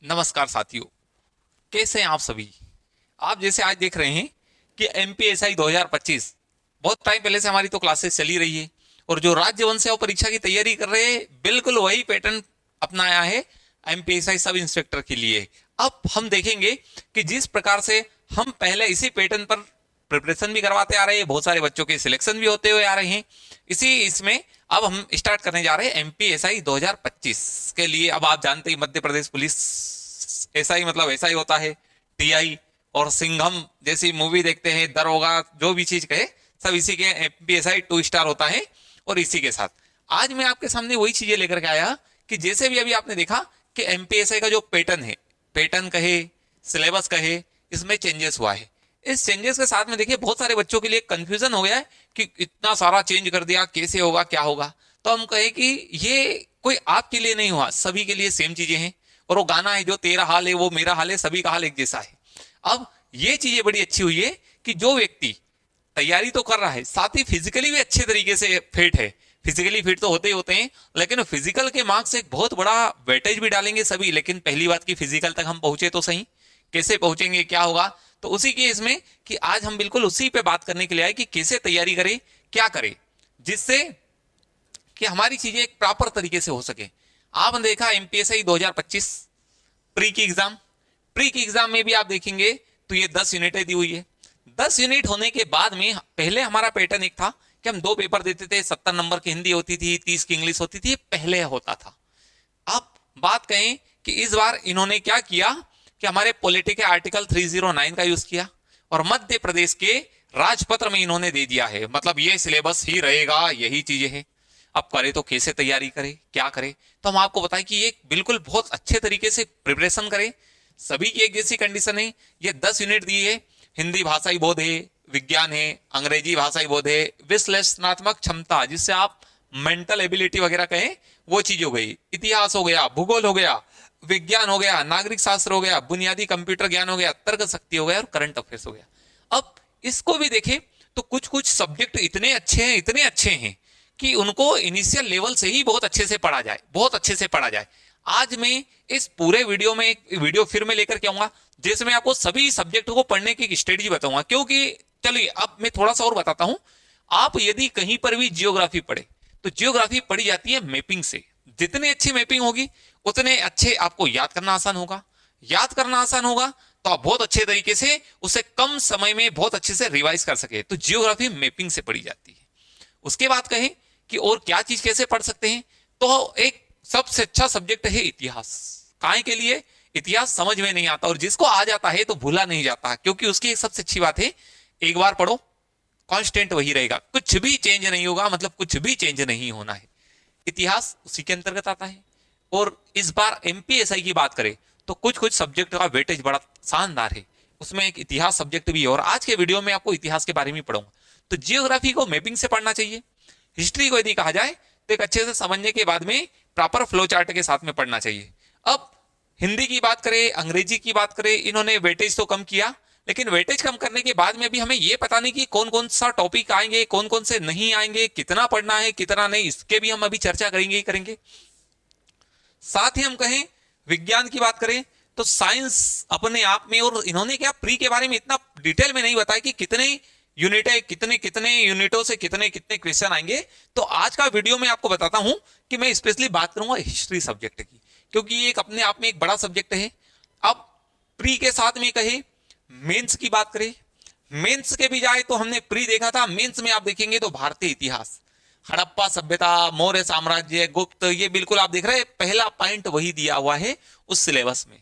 नमस्कार साथियों, कैसे हैं आप सभी। आप जैसे आज देख रहे हैं कि एमपीएसआई 2025 बहुत टाइम पहले से हमारी तो क्लासेस चली रही है और जो राज्य वन सेवा परीक्षा की तैयारी कर रहे हैं बिल्कुल वही पैटर्न अपनाया है एमपीएसआई सब इंस्पेक्टर के लिए। अब हम देखेंगे कि जिस प्रकार से हम पहले इसी पैटर्न पर प्रिपरेशन भी करवाते आ रहे हैं, बहुत सारे बच्चों के सिलेक्शन भी होते हुए आ रहे हैं। इसी इसमें अब हम स्टार्ट करने जा रहे हैं एमपीएसआई 2025 के लिए। अब आप जानते ही मध्य प्रदेश पुलिस एसआई मतलब ऐसा ही होता है, टीआई और सिंघम जैसी मूवी देखते हैं, दरोगा जो भी चीज कहे सब इसी के एमपीएसआई 2 स्टार होता है। और इसी के साथ आज मैं आपके सामने वही चीजें लेकर के आया कि जैसे भी अभी आपने देखा कि एमपीएसआई का जो पैटर्न है, पैटर्न कहे सिलेबस कहे, इसमें चेंजेस हुआ है। इस चेंजेस के साथ में देखिए बहुत सारे बच्चों के लिए कंफ्यूजन हो गया है कि इतना सारा चेंज कर दिया, कैसे होगा क्या होगा। तो हम कहे कि ये कोई आपके लिए नहीं हुआ, सभी के लिए सेम चीजें हैं। और वो गाना है जो तेरा हाल है वो मेरा हाल है, सभी का हाल एक जैसा है। अब ये चीजें बड़ी अच्छी हुई है कि जो व्यक्ति तैयारी तो कर रहा है साथ ही फिजिकली भी अच्छे तरीके से फिट है। फिजिकली फिट तो होते ही होते हैं, लेकिन फिजिकल के मार्क्स एक बहुत बड़ा वेटेज भी डालेंगे सभी। लेकिन पहली बात की फिजिकल तक हम पहुंचे तो सही, कैसे पहुंचेंगे क्या होगा, तो उसी के इसमें कि आज हम बिल्कुल उसी पे बात करने के लिए आए कि कैसे तैयारी करें, क्या करें, जिससे कि हमारी चीजें एक प्रॉपर तरीके से हो सके। आपने देखा एमपीएसआई 2025 प्री की एग्जाम, प्री की एग्जाम में भी आप देखेंगे तो ये 10 यूनिटें दी हुई है। 10 यूनिट होने के बाद में पहले हमारा पैटर्न एक था कि हम 2 पेपर देते थे, 70 नंबर की हिंदी होती थी, 30 की इंग्लिश होती थी, पहले होता था। अब बात कहें कि इस बार इन्होंने क्या किया कि हमारे पॉलिटी के आर्टिकल 309 का यूज किया और मध्य प्रदेश के राजपत्र में इन्होंने दे दिया है, मतलब ये सिलेबस ही रहेगा, यही चीजें हैं। अब करे तो कैसे तैयारी करें, क्या करें, तो हम आपको बताएं कि ये बिल्कुल बहुत अच्छे तरीके से प्रिपरेशन करें। सभी की एक जैसी कंडीशन है। ये 10 यूनिट दी है, हिंदी भाषाई बोध है, विज्ञान है, अंग्रेजी भाषाई बोध है, विश्लेषणात्मक क्षमता जिससे आप मेंटल एबिलिटी वगैरह कहें वो चीज हो गई, इतिहास हो गया, भूगोल हो गया, विज्ञान हो गया, नागरिक शास्त्र हो गया, बुनियादी कंप्यूटर ज्ञान हो गया, तर्क शक्ति हो गया और करंट अफेयर्स हो गया। अब इसको भी देखें तो कुछ कुछ सब्जेक्ट इतने अच्छे हैं, इतने अच्छे हैं कि उनको इनिशियल लेवल से ही बहुत अच्छे से पढ़ा जाए, बहुत अच्छे से पढ़ा जाए। आज मैं इस पूरे वीडियो में एक वीडियो फिर मैं लेकर के आऊंगा जिसमें आपको सभी सब्जेक्ट को पढ़ने की एक स्ट्रेटजी बताऊंगा। क्योंकि चलिए अब मैं थोड़ा सा और बताता हूं। आप यदि कहीं पर भी जियोग्राफी पढ़े तो जियोग्राफी पढ़ी जाती है मैपिंग से। जितनी अच्छी मैपिंग होगी उतने अच्छे आपको याद करना आसान होगा। याद करना आसान होगा तो आप बहुत अच्छे तरीके से उसे कम समय में बहुत अच्छे से रिवाइज कर सके। तो जियोग्राफी मैपिंग से पढ़ी जाती है। उसके बाद कहें कि और क्या चीज कैसे पढ़ सकते हैं, तो एक सबसे अच्छा सब्जेक्ट है इतिहास। काहे के लिए, इतिहास समझ में नहीं आता और जिसको आ जाता है तो भूला नहीं जाता, क्योंकि उसकी एक सबसे अच्छी बात है एक बार पढ़ो कांस्टेंट वही रहेगा, कुछ भी चेंज नहीं होगा, मतलब कुछ भी चेंज नहीं होना है। इतिहास उसी के अंतर्गत आता है। और इस बार एमपीएसआई की बात करें तो कुछ कुछ सब्जेक्ट का वेटेज बड़ा शानदार है, उसमें एक इतिहास सब्जेक्ट भी है और आज के वीडियो में आपको इतिहास के बारे में पढ़ूंगा। तो जियोग्राफी को मैपिंग से पढ़ना चाहिए। हिस्ट्री को यदि कहा जाए तो एक अच्छे से समझने के बाद में प्रॉपर फ्लो चार्ट के साथ में पढ़ना चाहिए। अब हिंदी की बात करें, अंग्रेजी की बात करें, इन्होंने वेटेज तो कम किया, लेकिन वेटेज कम करने के बाद में भी हमें यह पता नहीं कि कौन कौन सा टॉपिक आएंगे, कौन कौन से नहीं आएंगे, कितना पढ़ना है कितना नहीं, इसके भी हम अभी चर्चा करेंगे ही करेंगे। साथ ही हम कहें विज्ञान की बात करें तो साइंस अपने आप में, और इन्होंने क्या प्री के बारे में इतना डिटेल में नहीं बताया कि कितने यूनिट है, कितने कितने यूनिटों से कितने कितने क्वेश्चन आएंगे। तो आज का वीडियो में आपको बताता हूं कि मैं स्पेशली बात करूंगा हिस्ट्री सब्जेक्ट की, क्योंकि ये एक अपने आप में एक बड़ा सब्जेक्ट है। अब प्री के साथ में कहे मेंस की बात करें, मेंस के भी जाए तो हमने प्री देखा था, मेंस में आप देखेंगे तो भारतीय इतिहास, हड़प्पा सभ्यता, मौर्य साम्राज्य, गुप्त, ये बिल्कुल आप देख रहे हैं पहला पॉइंट वही दिया हुआ है उस सिलेबस में।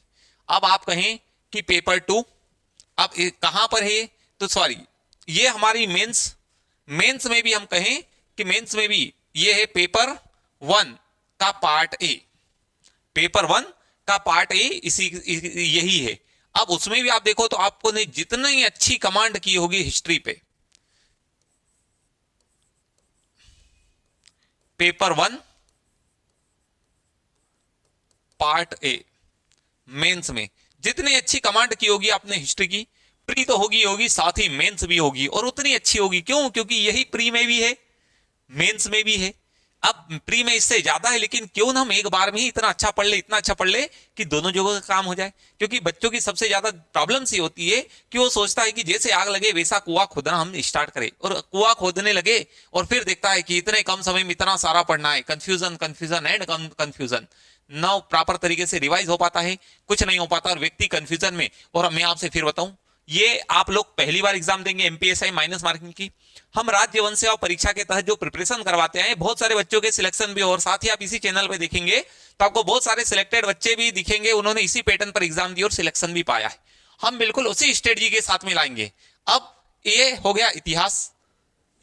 अब आप कहें कि पेपर 2 अब कहां पर है, तो सॉरी ये हमारी मेंस, मेंस में भी हम कहें कि मेंस में भी ये है पेपर 1 का पार्ट ए, पेपर 1 का पार्ट ए इसी यही है। अब उसमें भी आप देखो तो आपको ने जितनी अच्छी कमांड की होगी हिस्ट्री पे, पेपर 1 पार्ट ए मेंस में जितनी अच्छी कमांड की होगी आपने हिस्ट्री की, प्री तो होगी होगी साथ ही मेंस भी होगी और उतनी अच्छी होगी। क्यों, क्योंकि यही प्री में भी है, मेंस में भी है। अब प्री में इससे ज्यादा है, लेकिन क्यों ना हम एक बार में ही इतना अच्छा पढ़ ले, इतना अच्छा पढ़ ले कि दोनों जगहों का काम हो जाए। क्योंकि बच्चों की सबसे ज्यादा प्रॉब्लम सी होती है कि वो सोचता है कि जैसे आग लगे वैसा कुआं खोदना हम स्टार्ट करें, और कुआं खोदने लगे और फिर देखता है कि इतने कम समय में इतना सारा पढ़ना है, कंफ्यूजन कंफ्यूजन एंड कंफ्यूजन, ना प्रॉपर तरीके से रिवाइज हो पाता है, कुछ नहीं हो पाता और व्यक्ति कंफ्यूजन में। और मैं आपसे फिर बताऊं, ये आप लोग पहली बार एग्जाम देंगे एमपीएसआई माइनस मार्किंग की, हम राज्य वन सेवा परीक्षा के तहत जो प्रिपरेशन करवाते हैं, बहुत सारे बच्चों के सिलेक्शन भी, और साथ ही आप इसी चैनल पे देखेंगे तो आपको बहुत सारे सिलेक्टेड बच्चे भी दिखेंगे, उन्होंने इसी पैटर्न पर एग्जाम दी और सिलेक्शन भी पाया है। हम बिल्कुल उसी स्ट्रेटजी के साथ में लाएंगे। अब ये हो गया इतिहास,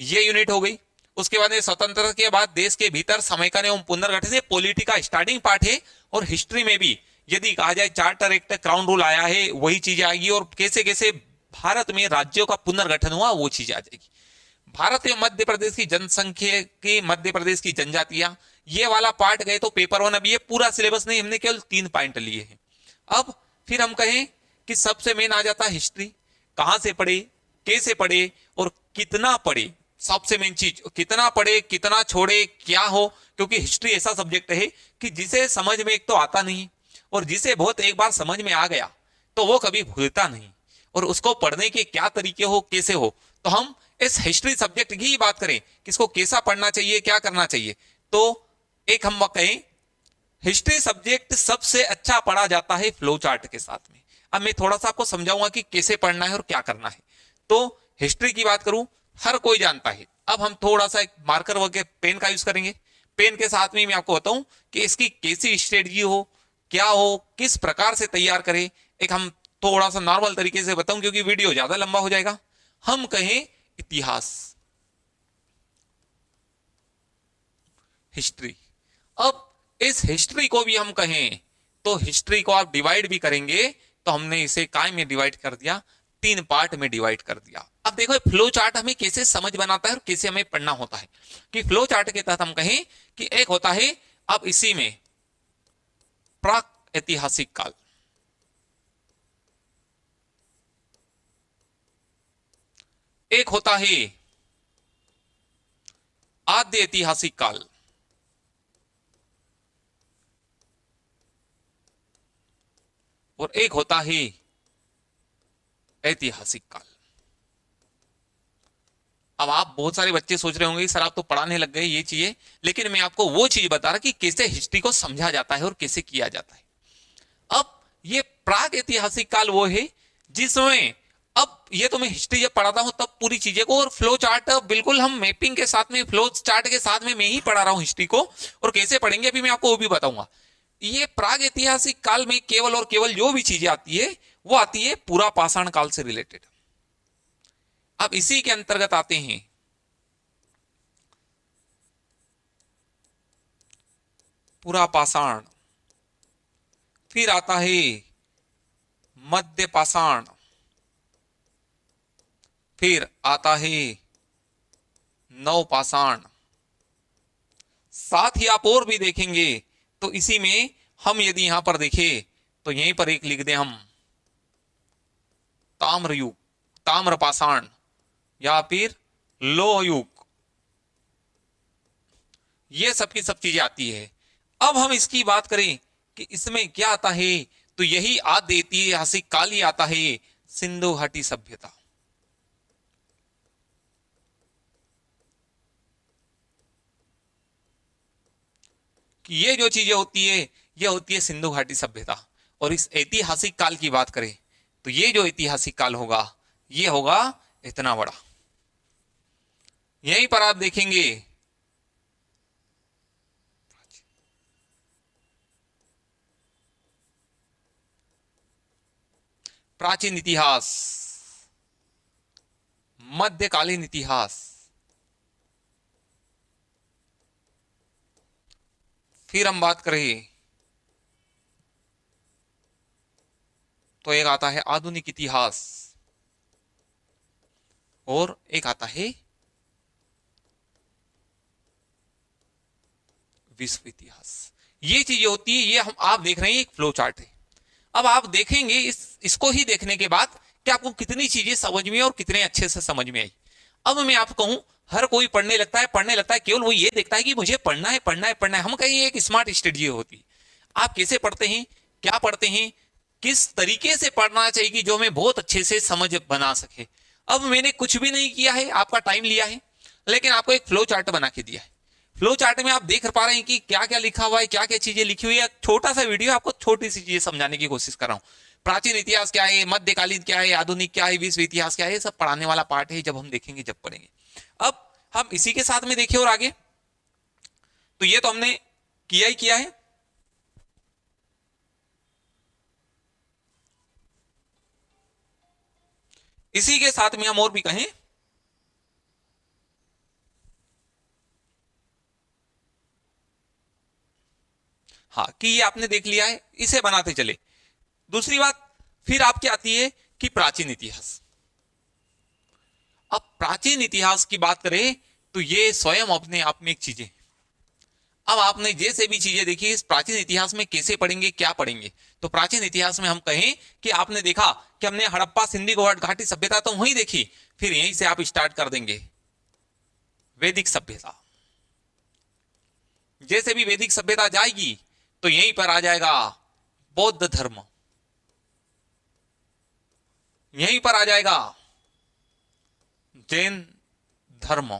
ये यूनिट हो गई। उसके बाद स्वतंत्रता के बाद देश के भीतर समेकन एवं पुनर्गठन, ये पॉलिटी का स्टार्टिंग पार्ट है। और हिस्ट्री में भी यदि कहा जाए चार्टर एक्ट क्राउन रूल आया है, वही चीजें आएगी, और कैसे कैसे भारत में राज्यों का पुनर्गठन हुआ वो चीजें आ जाएगी। भारत एवं मध्य प्रदेश की जनसंख्या की, मध्य प्रदेश की जनजातियां, ये वाला पार्ट गए तो पेपर वन। अब ये पूरा सिलेबस नहीं, हमने केवल 3 पॉइंट लिए हैं। अब फिर हम कहें कि सबसे मेन आ जाता है हिस्ट्री, कहां से पढ़े, कैसे पढ़े और कितना पढ़े। सबसे मेन चीज, कितना पढ़े, कितना छोड़े, क्या हो। क्योंकि हिस्ट्री ऐसा सब्जेक्ट है कि जिसे समझ में एक तो आता नहीं, और जिसे बहुत एक बार समझ में आ गया तो वो कभी भूलता नहीं, और उसको पढ़ने के क्या तरीके हो, कैसे हो। तो हम इस हिस्ट्री सब्जेक्ट की बात करें कि इसको कैसा पढ़ना चाहिए, क्या करना चाहिए, तो एक हम कहें हिस्ट्री सब्जेक्ट सबसे अच्छा पढ़ा जाता है फ्लो चार्ट के साथ में। अब मैं थोड़ा सा आपको समझाऊंगा कि कैसे पढ़ना है और क्या करना है। तो हिस्ट्री की बात करूं, हर कोई जानता है। अब हम थोड़ा सा एक मार्कर वगैरह पेन का यूज करेंगे। पेन के साथ में मैं आपको बताऊं कि इसकी कैसी स्ट्रेटजी हो, क्या हो, किस प्रकार से तैयार करें। एक हम थोड़ा सा नॉर्मल तरीके से बताऊं क्योंकि वीडियो ज्यादा लंबा हो जाएगा। हम कहें इतिहास, हिस्ट्री। अब इस हिस्ट्री को भी हम कहें तो हिस्ट्री को आप डिवाइड भी करेंगे तो हमने इसे काय में डिवाइड कर दिया, 3 पार्ट में डिवाइड कर दिया। अब देखो फ्लो चार्ट हमें कैसे समझ बनाता है और कैसे हमें पढ़ना होता है। कि फ्लो चार्ट के तहत हम कहें कि एक होता है, अब इसी में प्राक ऐतिहासिक काल, एक होता है आद्य ऐतिहासिक काल, और एक होता है ऐतिहासिक काल। अब आप बहुत सारे बच्चे सोच रहे होंगे सर आप तो पढ़ाने लग गए ये चीजें, लेकिन मैं आपको वो चीज बता रहा कि कैसे हिस्ट्री को समझा जाता है और कैसे किया जाता है। अब ये प्राग ऐतिहासिक काल वो है जिसमें, अब ये तो मैं हिस्ट्री जब पढ़ाता हूं तब पूरी चीजें को, और फ्लो चार्ट बिल्कुल हम मैपिंग के साथ में, फ्लो चार्ट के साथ में मैं ही पढ़ा रहा हूं हिस्ट्री को। और कैसे पढ़ेंगे अभी मैं आपको वो भी बताऊंगा। ये प्राग ऐतिहासिक काल में केवल और केवल जो भी चीजें आती है वो आती है पूरा पाषाण काल से रिलेटेड। अब इसी के अंतर्गत आते हैं पूरा पाषाण, फिर आता है मध्य पाषाण, फिर आता है नव पाषाण। साथ ही आप और भी देखेंगे तो इसी में हम यदि यहां पर देखें तो यहीं पर एक लिख दें हम ताम्र युग, ताम्र पाषाण, या फिर लोह युग, ये सब की सब चीजें आती है। अब हम इसकी बात करें कि इसमें क्या आता है, तो यही आद्य ऐतिहासिक काल ही आता है सिंधु घाटी सभ्यता। कि ये जो चीजें होती है ये होती है सिंधु घाटी सभ्यता। और इस ऐतिहासिक काल की बात करें तो ये जो ऐतिहासिक काल होगा ये होगा इतना बड़ा। यहीं पर आप देखेंगे प्राचीन इतिहास, मध्यकालीन इतिहास, फिर हम बात करें तो एक आता है आधुनिक इतिहास, और एक आता है विश्व इतिहास। ये चीजें होती है, ये हम आप देख रहे हैं एक फ्लो चार्ट है। अब आप देखेंगे इसको ही देखने के बाद कि आपको कितनी चीजें समझ में और कितने अच्छे से समझ में आई। अब मैं आपको कहूं हर कोई पढ़ने लगता है, केवल वो ये देखता है कि मुझे पढ़ना है पढ़ना है पढ़ना है। हम कहीं एक स्मार्ट स्टडी होती, आप कैसे पढ़ते हैं, क्या पढ़ते हैं, किस तरीके से पढ़ना चाहिए कि जो हमें बहुत अच्छे से समझ बना सके। अब मैंने कुछ भी नहीं किया है, आपका टाइम लिया है, लेकिन आपको एक फ्लो चार्ट बना के दिया है। फ्लो चार्ट में आप देख पा रहे हैं कि क्या क्या लिखा हुआ है, क्या क्या चीजें लिखी हुई है। छोटा सा वीडियो आपको छोटी सी चीजें समझाने की कोशिश कर रहा हूं। प्राचीन इतिहास क्या है, मध्यकालीन क्या है, आधुनिक क्या है, विश्व इतिहास क्या है, सब पढ़ाने वाला पार्ट है। जब हम देखेंगे, जब पढ़ेंगे। अब हम इसी के साथ में देखें और आगे, तो ये तो हमने किया ही किया है। इसी के साथ में हम और भी कहें, हाँ, कि ये आपने देख लिया है, इसे बनाते चले। दूसरी बात फिर आपकी आती है कि प्राचीन इतिहास। अब प्राचीन इतिहास की बात करें तो ये स्वयं अपने आप में एक चीज है। अब आपने जैसे भी चीजें देखी, इस प्राचीन इतिहास में कैसे पढ़ेंगे, क्या पढ़ेंगे। तो प्राचीन इतिहास में हम कहें कि आपने देखा कि हमने हड़प्पा सिंधी घाटी सभ्यता तो वहीं देखी, फिर यहीं से आप स्टार्ट कर देंगे वैदिक सभ्यता। जैसे भी वैदिक सभ्यता जाएगी तो यहीं पर आ जाएगा बौद्ध धर्म, यहीं पर आ जाएगा जैन धर्म।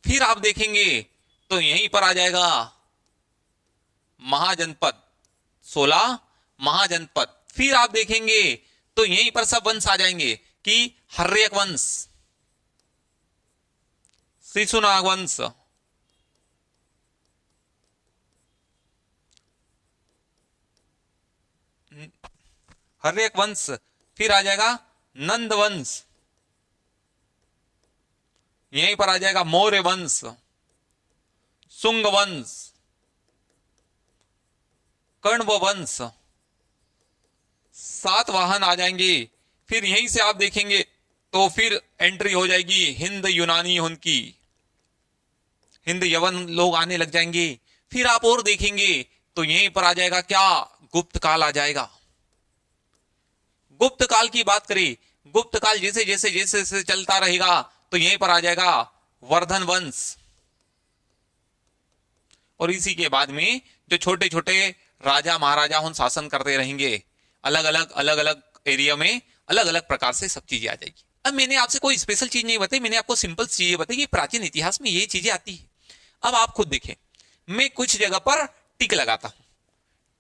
फिर आप देखेंगे तो यहीं पर आ जाएगा महाजनपद, 16 महाजनपद। फिर आप देखेंगे तो यहीं पर सब वंश आ जाएंगे कि हर्यक वंश, शिशुनाग वंश, हर्यक वंश। फिर आ जाएगा नंद वंश, यहीं पर आ जाएगा मौर्य वंश, सुंग वंश, कण्व वंश, सातवाहन आ जाएंगे। फिर यहीं से आप देखेंगे तो फिर एंट्री हो जाएगी हिंद यूनानी, उनकी हिंद यवन लोग आने लग जाएंगे। फिर आप और देखेंगे तो यहीं पर आ जाएगा क्या, गुप्त काल आ जाएगा। गुप्त काल की बात करें, गुप्त काल जैसे जैसे जैसे जैसे चलता रहेगा तो यहीं पर आ जाएगा वर्धन वंश। और इसी के बाद में जो छोटे छोटे राजा महाराजा उन शासन करते रहेंगे, अलग अलग एरिया में अलग अलग प्रकार से सब चीजें आ जाएगी। अब मैंने आपसे कोई स्पेशल चीज नहीं बताई, मैंने आपको सिंपल चीजें बताई कि प्राचीन इतिहास में ये चीजें आती है। अब आप खुद देखें, मैं कुछ जगह पर टिक लगाता हूं,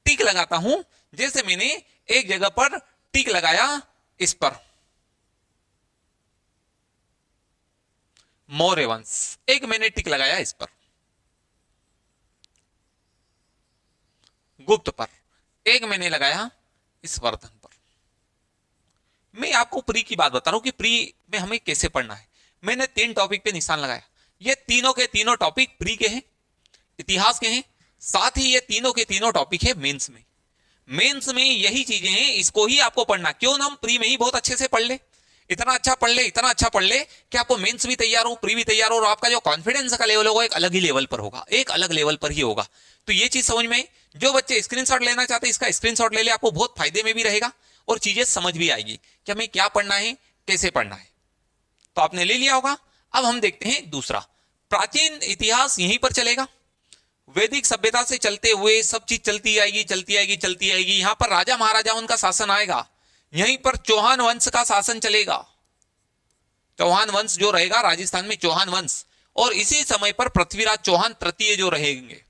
टिक लगाता हूं। जैसे मैंने एक जगह पर टिक लगाया, इस पर मौर्य वंश, एक मैंने टिक लगाया इस पर गुप्त पर, एक मैंने लगाया इस वर्धन पर। मैं आपको प्री की बात बता रहा हूं कि प्री में हमें कैसे पढ़ना है। मैंने 3 टॉपिक पे निशान लगाया, ये तीनों के तीनों टॉपिक प्री के हैं, इतिहास के हैं, साथ ही ये तीनों के तीनों टॉपिक है मेंस में। मेंस में यही चीजें हैं, इसको ही आपको पढ़ना। क्यों ना हम प्री में ही बहुत अच्छे से पढ़ ले, इतना अच्छा पढ़ ले, इतना अच्छा पढ़ ले कि आपको मेंस भी तैयार हो, प्री भी तैयार हो, और आपका जो कॉन्फिडेंस का लेवल होगा एक अलग ही लेवल पर होगा, एक अलग लेवल पर ही होगा। तो ये चीज समझ में, जो बच्चे स्क्रीनशॉट लेना चाहते हैं इसका स्क्रीनशॉट ले ले, आपको बहुत फायदे में भी रहेगा और चीजें समझ भी आएगी कि हमें क्या पढ़ना है, कैसे पढ़ना है। तो आपने ले लिया होगा। अब हम देखते हैं दूसरा, प्राचीन इतिहास यहीं पर चलेगा, वैदिक सभ्यता से चलते हुए सब चीज चलती आएगी चलती आएगी चलती आएगी। यहां पर राजा महाराजा उनका शासन आएगा, यहीं पर चौहान वंश का शासन चलेगा, चौहान वंश जो रहेगा राजस्थान में, चौहान वंश। और इसी समय पर पृथ्वीराज चौहान तृतीय जो रहेंगे,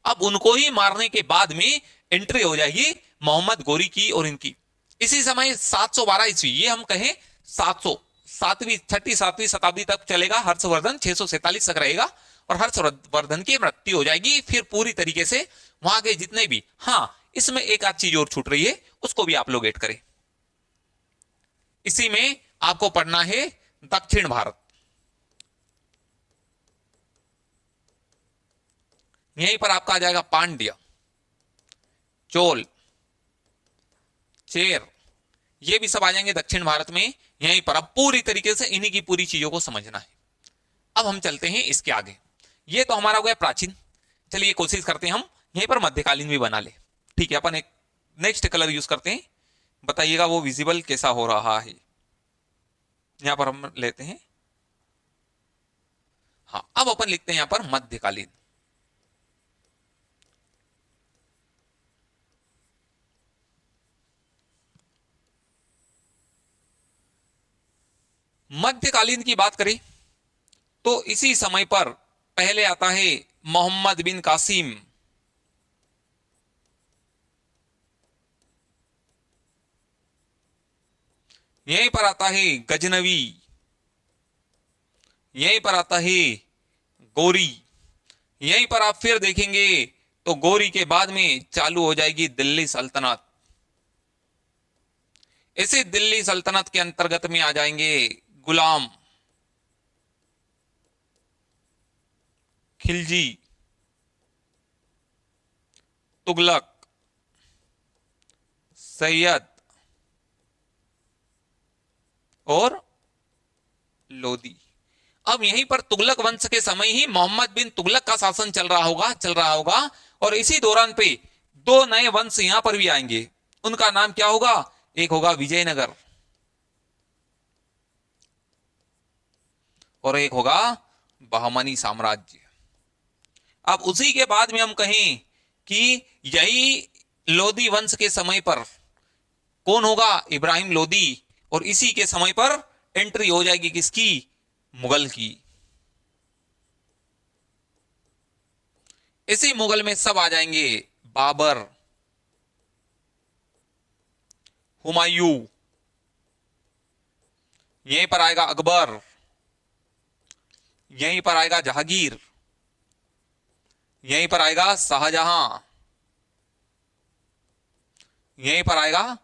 अब उनको ही मारने के बाद में एंट्री हो जाएगी मोहम्मद गोरी की और इनकी। इसी समय 712 ईस्वी, ये हम कहें 700 सातवीं छठी सातवीं शताब्दी तक चलेगा। हर्षवर्धन 647 तक रहेगा और हर्षवर्धन की मृत्यु हो जाएगी। फिर पूरी तरीके से वहां के जितने भी, हाँ इसमें एक आध चीज और छूट रही है, उसको भी आप लोग ऐड करें। इसी में आपको पढ़ना है दक्षिण भारत, यहीं पर आपका आ जाएगा पांड्य, चोल, चेर, ये भी सब आ जाएंगे दक्षिण भारत में यहीं पर। अब पूरी तरीके से इन्हीं की पूरी चीजों को समझना है। अब हम चलते हैं इसके आगे, ये तो हमारा हो गया प्राचीन। चलिए कोशिश करते हैं हम यहीं पर मध्यकालीन भी बना ले। ठीक है, अपन एक नेक्स्ट कलर यूज करते हैं, बताइएगा वो विजिबल कैसा हो रहा है। यहां पर हम लेते हैं हाँ, अब अपन लिखते हैं यहां पर मध्यकालीन। मध्यकालीन की बात करें तो इसी समय पर पहले आता है मोहम्मद बिन कासिम, यहीं पर आता है गजनवी, यहीं पर आता है गोरी, यहीं पर आप फिर देखेंगे तो गोरी के बाद में चालू हो जाएगी दिल्ली सल्तनत। इसी दिल्ली सल्तनत के अंतर्गत में आ जाएंगे गुलाम, खिलजी, तुगलक, सैयद और लोदी। अब यहीं पर तुगलक वंश के समय ही मोहम्मद बिन तुगलक का शासन चल रहा होगा और इसी दौरान पे दो नए वंश यहां पर भी आएंगे। उनका नाम क्या होगा? एक होगा विजयनगर और एक होगा बहमनी साम्राज्य। अब उसी के बाद में हम कहें कि यही लोदी वंश के समय पर कौन होगा? इब्राहिम लोदी। और इसी के समय पर एंट्री हो जाएगी किसकी? मुगल की। इसी मुगल में सब आ जाएंगे, बाबर, हुमायूं, यहीं पर आएगा अकबर, यहीं पर आएगा जहांगीर, यहीं पर आएगा शाहजहां, यहीं पर आएगा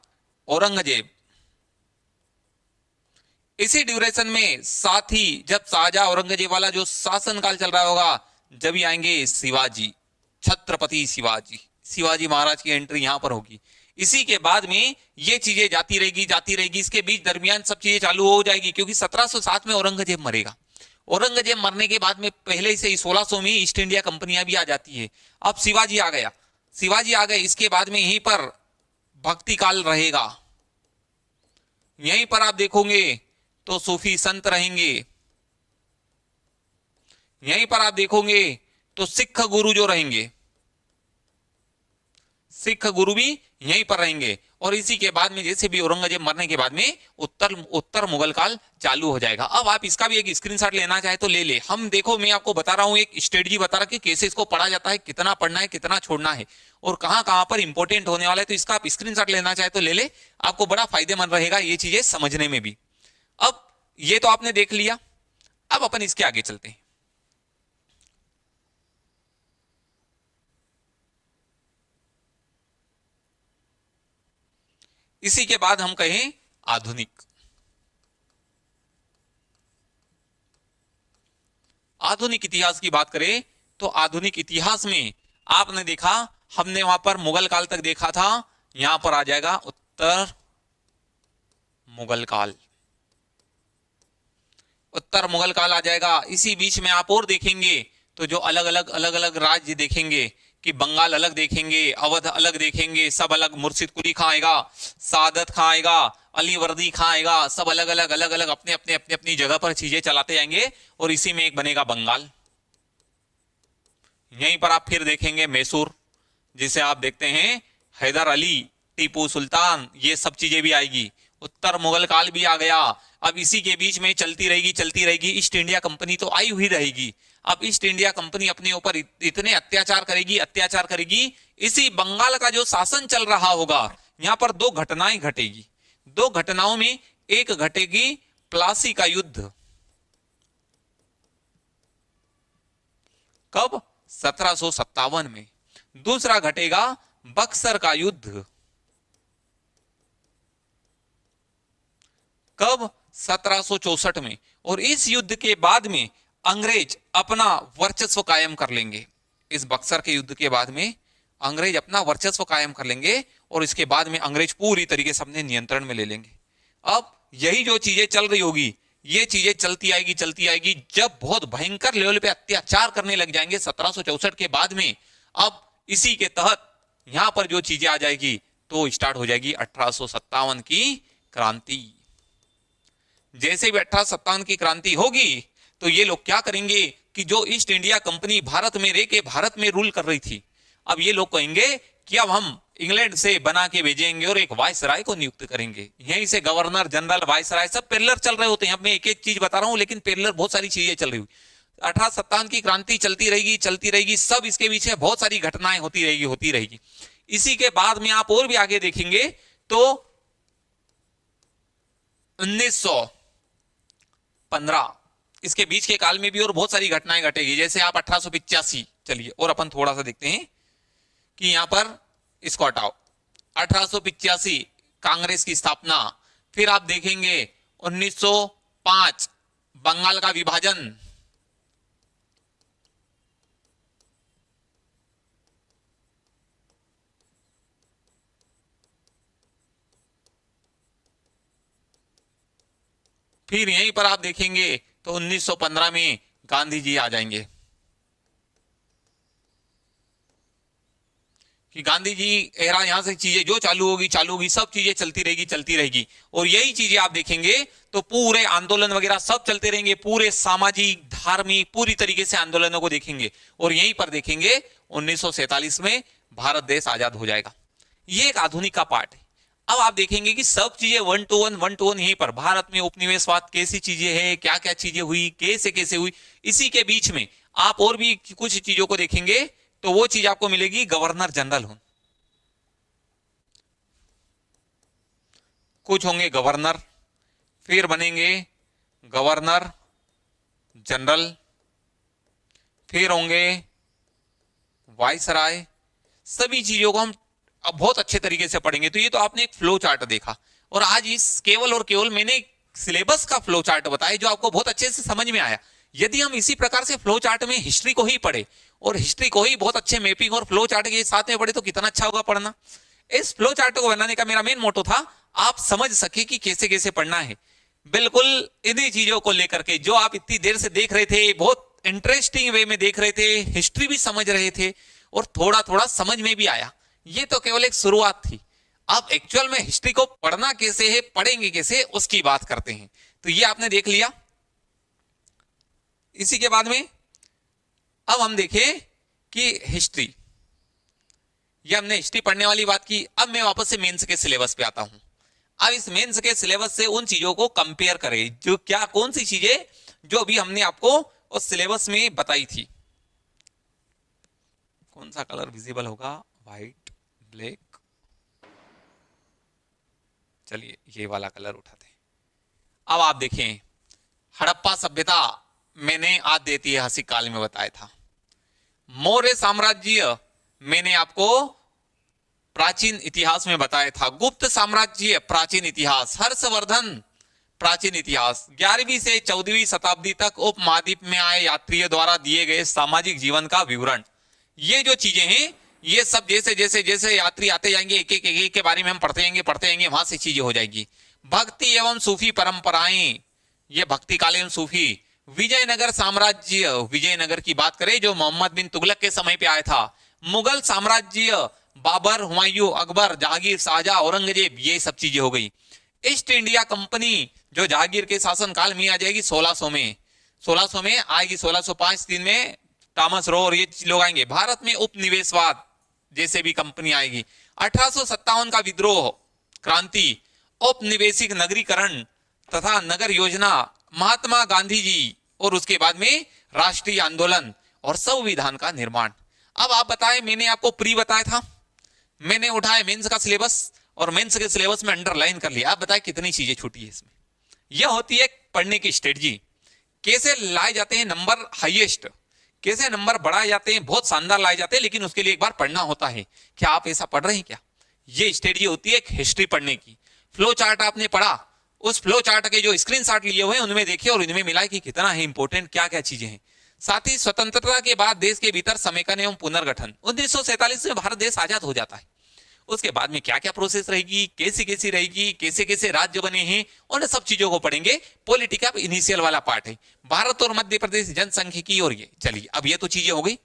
औरंगजेब। इसी ड्यूरेशन में साथ ही जब शाहजहां औरंगजेब वाला जो शासनकाल चल रहा होगा, जब ही आएंगे शिवाजी, छत्रपति शिवाजी, शिवाजी महाराज की एंट्री यहां पर होगी। इसी के बाद में ये चीजें जाती रहेगी। इसके बीच दरमियान सब चीजें चालू हो जाएगी क्योंकि 1707 में औरंगजेब मरेगा। औरंगजेब मरने के बाद में पहले से ही 1600 में ईस्ट इंडिया कंपनियां भी आ जाती है। अब शिवाजी आ गया, शिवाजी आ गए, इसके बाद में यहीं पर भक्ति काल रहेगा। यहीं पर आप देखोगे तो सूफी संत रहेंगे, यहीं पर आप देखोगे तो सिख गुरु जो रहेंगे, सिख गुरु भी यहीं पर रहेंगे। और इसी के बाद में जैसे भी औरंगजेब मरने के बाद में उत्तर मुगल काल चालू हो जाएगा। अब आप इसका भी एक स्क्रीनशॉट लेना चाहे तो ले ले। हम देखो, मैं आपको बता रहा हूं, एक स्ट्रेटजी बता रहा कि कैसे इसको पढ़ा जाता है, कितना पढ़ना है, कितना छोड़ना है और कहां कहां पर इंपॉर्टेंट होने वाला है। तो इसका आप स्क्रीनशॉट लेना चाहे तो ले ले, आपको बड़ा फायदेमंद रहेगा ये चीजें समझने में भी। अब ये तो आपने देख लिया, अब अपन इसके आगे चलते हैं। इसी के बाद हम कहें आधुनिक। आधुनिक इतिहास की बात करें तो आधुनिक इतिहास में आपने देखा, हमने वहां पर मुगल काल तक देखा था, यहां पर आ जाएगा उत्तर मुगल काल। उत्तर मुगल काल आ जाएगा। इसी बीच में आप और देखेंगे तो जो अलग अलग राज्य देखेंगे कि बंगाल अलग देखेंगे, अवध अलग देखेंगे, सब अलग। मुर्शिद कुली खां आएगा, सादत खां आएगा, अली वर्दी खां आएगा, सब अलग अलग अपनी जगह पर चीजें चलाते जाएंगे और इसी में एक बनेगा बंगाल। यहीं पर आप फिर देखेंगे मैसूर, जिसे आप देखते हैं हैदर अली, टीपू सुल्तान, ये सब चीजें भी आएगी। उत्तर मुगल काल भी आ गया। अब इसी के बीच में चलती रहेगी ईस्ट इंडिया कंपनी तो आई हुई रहेगी। अब ईस्ट इंडिया कंपनी अपने ऊपर इतने अत्याचार करेगी। इसी बंगाल का जो शासन चल रहा होगा, यहां पर दो घटनाएं घटेगी। दो घटनाओं में एक घटेगी प्लासी का युद्ध। कब? 1757 में। दूसरा घटेगा बक्सर का युद्ध। कब? 1764 में। और इस युद्ध के बाद में अंग्रेज अपना वर्चस्व कायम कर लेंगे। इस बक्सर के युद्ध के बाद में अंग्रेज अपना वर्चस्व कायम कर लेंगे और इसके बाद में अंग्रेज पूरी तरीके से अपने नियंत्रण में ले लेंगे। अब यही जो चीजें चल रही होगी, ये चीजें चलती आएगी जब बहुत भयंकर लेवल पे अत्याचार करने लग जाएंगे 1764 के बाद में। अब इसी के तहत यहां पर जो चीजें आ जाएगी तो स्टार्ट हो जाएगी 1857 की क्रांति। जैसे भी 1857 की क्रांति होगी तो ये लोग क्या करेंगे? कि जो ईस्ट इंडिया कंपनी भारत में रह के भारत में रूल कर रही थी, अब ये लोग कहेंगे कि अब हम इंग्लैंड से बना के भेजेंगे और एक वायसराय को नियुक्त करेंगे। यहीं से गवर्नर जनरल, वायसराय सब पैरेलल चल रहे होते हैं। अब मैं एक एक चीज बता रहा हूं, लेकिन पैरेलल बहुत सारी चीजें चल रही हुई। 1857 की क्रांति चलती रहेगी, चलती रहेगी, सब इसके पीछे बहुत सारी घटनाएं होती रहेगी, होती रहेगी। इसी के बाद में आप और भी आगे देखेंगे तो 1915 इसके बीच के काल में भी और बहुत सारी घटनाएं घटेगी। जैसे आप 1885 चलिए और अपन थोड़ा सा देखते हैं कि यहां पर इसको हटाओ, 1885 कांग्रेस की स्थापना। फिर आप देखेंगे 1905 बंगाल का विभाजन, फिर यहीं पर आप देखेंगे तो 1915 में गांधी जी आ जाएंगे कि गांधी जी एरा, यहां से चीजें जो चालू होगी चालू होगी, सब चीजें चलती रहेगी, चलती रहेगी। और यही चीजें आप देखेंगे तो पूरे आंदोलन वगैरह सब चलते रहेंगे, पूरे सामाजिक धार्मिक पूरी तरीके से आंदोलनों को देखेंगे। और यहीं पर देखेंगे 1947 में भारत देश आजाद हो जाएगा। ये एक आधुनिक का पार्ट है। अब आप देखेंगे कि सब चीजें वन टू वन यहीं पर भारत में उपनिवेशवाद कैसी चीजें हैं, क्या क्या चीजें हुई, कैसे कैसे हुई। इसी के बीच में आप और भी कुछ चीजों को देखेंगे तो वो चीज आपको मिलेगी गवर्नर जनरल हो, कुछ होंगे गवर्नर, फिर बनेंगे गवर्नर जनरल, फिर होंगे वाइसराय। सभी चीजों को हम अब बहुत अच्छे तरीके से पढ़ेंगे। तो ये तो आपने एक फ्लो चार्ट देखा, और आज इस केवल और केवल मैंने सिलेबस का फ्लो चार्ट बताया जो आपको बहुत अच्छे से समझ में आया। यदि हम इसी प्रकार से फ्लो चार्ट में हिस्ट्री को ही पढ़े और हिस्ट्री को ही बहुत अच्छे मैपिंग और फ्लो चार्ट के साथ में पढ़े तो कितना अच्छा होगा पढ़ना। इस फ्लो चार्ट को बनाने का मेरा मेन मोटो था आप समझ सके कि कैसे कैसे पढ़ना है। बिल्कुल इन्हीं चीजों को लेकर के जो आप इतनी देर से देख रहे थे, बहुत इंटरेस्टिंग वे में देख रहे थे, हिस्ट्री भी समझ रहे थे और थोड़ा थोड़ा समझ में भी आया। ये तो केवल एक शुरुआत थी। अब एक्चुअल में हिस्ट्री को पढ़ना कैसे है, पढ़ेंगे कैसे, उसकी बात करते हैं। तो ये आपने देख लिया। इसी के बाद में अब हम देखें कि हिस्ट्री, ये हमने हिस्ट्री पढ़ने वाली बात की। अब मैं वापस से मेंस के सिलेबस पे आता हूं। अब इस मेंस के सिलेबस से उन चीजों को कंपेयर करें जो क्या, कौन सी चीजें जो अभी हमने आपको उस सिलेबस में बताई थी। कौन सा कलर विजिबल होगा, व्हाइट, ब्लैक, चलिए ये वाला कलर उठाते हैं। अब आप देखें हड़प्पा सभ्यता मैंने आद्य ऐतिहासिक काल में बताया था। मौर्य साम्राज्य मैंने आपको प्राचीन इतिहास में बताया था। गुप्त साम्राज्य प्राचीन इतिहास। हर्षवर्धन प्राचीन इतिहास। 11वीं से 14वीं शताब्दी तक उपमहाद्वीप में आए यात्रियों द्वारा दिए गए सामाजिक जीवन का विवरण। ये जो चीजें हैं ये सब जैसे जैसे जैसे यात्री आते जाएंगे एक एक के बारे में हम पढ़ते जाएंगे वहां से चीजें हो जाएगी। भक्ति एवं सूफी परंपराएं, ये भक्तिकालीन सूफी। विजयनगर साम्राज्य, विजयनगर की बात करें जो मोहम्मद बिन तुगलक के समय पे आया था। मुगल साम्राज्य, बाबर, हुमायूं, अकबर, जहांगीर, शाहजहां, औरंगजेब, ये सब चीजें हो गई। ईस्ट इंडिया कंपनी जो जहांगीर के शासनकाल में आ जाएगी 1600 में, 1600 में आएगी, 1605 दिन में थॉमस रो और ये लोग आएंगे। भारत में उपनिवेशवाद जैसे भी कंपनी आएगी। 1857 का विद्रोह क्रांति, औपनिवेशिक नगरीकरण तथा नगर योजना, महात्मा गांधी जी, और उसके बाद में राष्ट्रीय आंदोलन और संविधान का निर्माण। अब आप बताएं, मैंने आपको प्री बताया था, मैंने उठाया मेंस का सिलेबस और मेंस के सिलेबस में अंडरलाइन कर लिया। आप बताएं कितनी चीजें छूटी है इसमें। यह होती है पढ़ने की स्ट्रेटजी। कैसे लाए जाते हैं नंबर हाईएस्ट, कैसे नंबर बढ़ाए जाते हैं, बहुत शानदार लाए जाते हैं, लेकिन उसके लिए एक बार पढ़ना होता है। क्या आप ऐसा पढ़ रहे हैं क्या? ये स्ट्रेटजी होती है एक हिस्ट्री पढ़ने की। फ्लो चार्ट आपने पढ़ा, उस फ्लो चार्ट के जो स्क्रीनशॉट लिए हुए हैं उनमें देखिए और इनमें मिलाए कि कितना है इंपॉर्टेंट, क्या क्या चीजें हैं। साथ ही स्वतंत्रता के बाद देश के भीतर समेकन एवं पुनर्गठन, 1947 में भारत देश आजाद हो जाता है। उसके बाद में क्या क्या प्रोसेस रहेगी, कैसी कैसी रहेगी, कैसे कैसे राज्य बने हैं, उन सब चीजों को पढ़ेंगे। पॉलिटिका इनिशियल वाला पार्ट है, भारत और मध्य प्रदेश जनसंख्यिकी और ये। चलिए अब ये तो चीजें हो गई।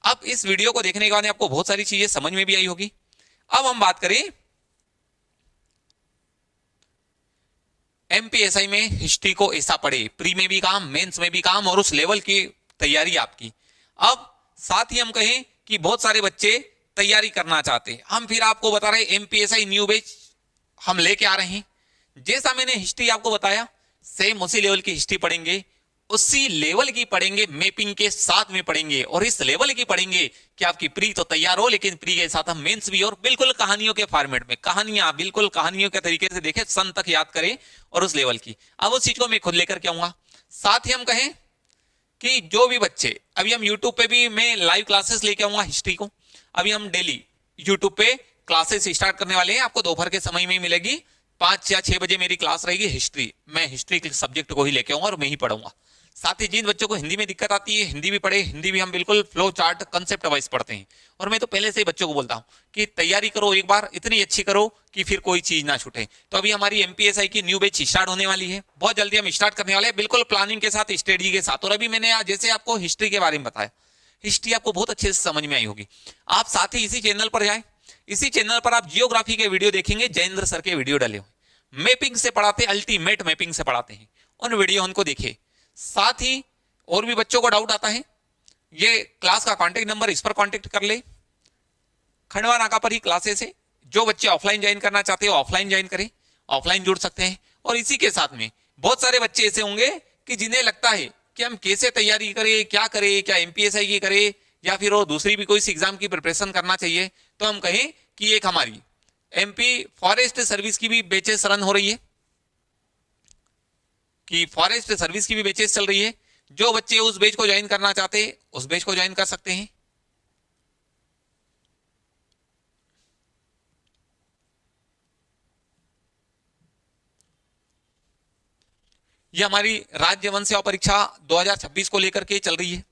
अब इस वीडियो को देखने के बाद आपको बहुत सारी चीजें समझ में भी आई होगी। अब हम बात करें एमपीएसआई में हिस्ट्री को ऐसा पढ़े, प्री में भी काम, मेंस में भी काम, और उस लेवल के तैयारी आपकी। अब साथ ही हम कहें कि बहुत सारे बच्चे तैयारी करना चाहते हैं, हम फिर आपको बता रहे एमपीएसआई न्यू बैच हम लेके आ रहे हैं। जैसा मैंने हिस्ट्री आपको बताया, सेम उसी लेवल की हिस्ट्री पढ़ेंगे, उसी लेवल की पढ़ेंगे, मैपिंग के साथ में पढ़ेंगे, और इस लेवल की पढ़ेंगे कि आपकी प्री तो तैयार हो, लेकिन प्री के साथ हम मेंस भी, और बिल्कुल कहानियों के फॉर्मेट में, कहानियां बिल्कुल कहानियों के तरीके से देखें, सन तक याद करें और उस लेवल की। अब उस चीज को मैं खुद लेकर के आऊंगा। साथ ही हम कहें कि जो भी बच्चे, अभी हम यूट्यूब पे भी मैं लाइव क्लासेस लेके आऊंगा हिस्ट्री को। अभी हम डेली यूट्यूब पे क्लासेस स्टार्ट करने वाले हैं, आपको दोपहर के समय में मिलेगी, 5 या 6 बजे मेरी क्लास रहेगी हिस्ट्री। मैं हिस्ट्री के सब्जेक्ट को ही लेके आऊंगा और मैं ही पढ़ूंगा। साथ ही जिन बच्चों को हिंदी में दिक्कत आती है, हिंदी भी पढ़े, हिंदी भी हम बिल्कुल फ्लो चार्ट कंसेप्ट वाइज पढ़ते हैं। और मैं तो पहले से ही बच्चों को बोलता हूं कि तैयारी करो, एक बार इतनी अच्छी करो कि फिर कोई चीज ना छूटे। तो अभी हमारी एमपीएसआई की न्यू बैच स्टार्ट होने वाली है, बहुत जल्दी हम स्टार्ट करने वाले हैं, बिल्कुल प्लानिंग के साथ, स्ट्रेटजी के साथ। और अभी मैंने जैसे आपको हिस्ट्री के बारे में बताया, हिस्ट्री आपको बहुत अच्छे से समझ में आई होगी। आप साथ ही इसी चैनल पर जाएं, इसी चैनल पर आप जियोग्राफी के वीडियो देखेंगे, जयेंद्र सर के वीडियो डाले हुए, मैपिंग से पढ़ाते, अल्टीमेट मैपिंग से पढ़ाते हैं, उन वीडियो उनको देखिए। साथ ही और भी बच्चों को डाउट आता है, ये क्लास का कांटेक्ट नंबर, इस पर कांटेक्ट कर ले, खंडवा नाका पर ही क्लासेस है। जो बच्चे ऑफलाइन ज्वाइन करना चाहते हैं ऑफलाइन ज्वाइन करें, ऑफलाइन जुड़ सकते हैं। और इसी के साथ में बहुत सारे बच्चे ऐसे होंगे कि जिन्हें लगता है कि हम कैसे तैयारी करें, क्या करें, क्या एमपीएसआई की करें या फिर वो दूसरी भी कोई एग्जाम की प्रिपरेशन करना चाहिए। तो हम कहें कि एक हमारी एमपी फॉरेस्ट सर्विस की भी बैचेस रन हो रही है, कि फॉरेस्ट सर्विस की भी बैचेस चल रही है। जो बच्चे उस बैच को ज्वाइन करना चाहते हैं उस बैच को ज्वाइन कर सकते हैं। ये हमारी राज्य वन सेवा परीक्षा 2026 को लेकर के चल रही है।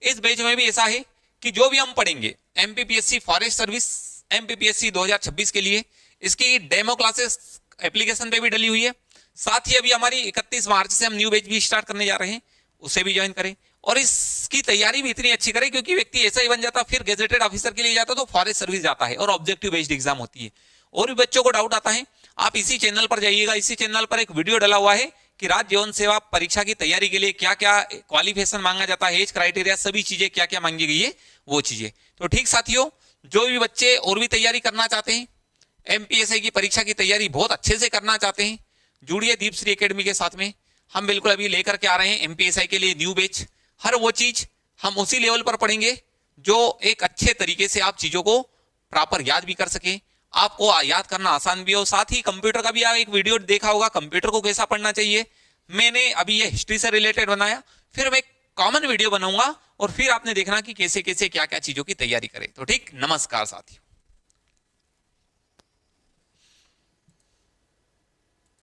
इस बैच में भी ऐसा है कि जो भी हम पढ़ेंगे एमपीपीएससी फॉरेस्ट सर्विस, एमपीपीएससी 2026 के लिए, इसकी डेमो क्लासेस एप्लीकेशन पे भी डली हुई है। साथ ही अभी हमारी 31 मार्च से हम न्यू बैच भी स्टार्ट करने जा रहे हैं, उसे भी ज्वाइन करें। और इसकी तैयारी भी इतनी अच्छी करें, क्योंकि व्यक्ति ऐसा ही बन जाता, फिर गेजेटेड ऑफिसर के लिए जाता तो फॉरेस्ट सर्विस जाता है और ऑब्जेक्टिव बेस्ड एग्जाम होती है। और भी बच्चों को डाउट आता है, आप इसी चैनल पर जाइएगा, इसी चैनल पर एक वीडियो डला हुआ है कि राज्य यौन सेवा परीक्षा की तैयारी के लिए क्या क्या क्वालिफिकेशन मांगा जाता है, एज क्राइटेरिया, सभी चीजें क्या क्या मांगी गई है वो चीजें। तो ठीक साथियों, जो भी बच्चे और भी तैयारी करना चाहते हैं, एमपीएसआई की परीक्षा की तैयारी बहुत अच्छे से करना चाहते हैं, जुड़िए दीपश्री एकेडमी के साथ में। हम बिल्कुल अभी लेकर के आ रहे हैं एमपीएसआई के लिए न्यू बैच। हर वो चीज हम उसी लेवल पर पढ़ेंगे जो एक अच्छे तरीके से आप चीजों को प्रॉपर याद भी कर सके, आपको याद करना आसान भी हो। साथ ही कंप्यूटर का भी आप एक वीडियो देखा होगा, कंप्यूटर को कैसा पढ़ना चाहिए, मैंने अभी ये हिस्ट्री से रिलेटेड बनाया। फिर मैं कॉमन वीडियो बनाऊंगा और फिर आपने देखना कि कैसे कैसे क्या क्या चीजों की तैयारी करें। तो ठीक, नमस्कार साथियों।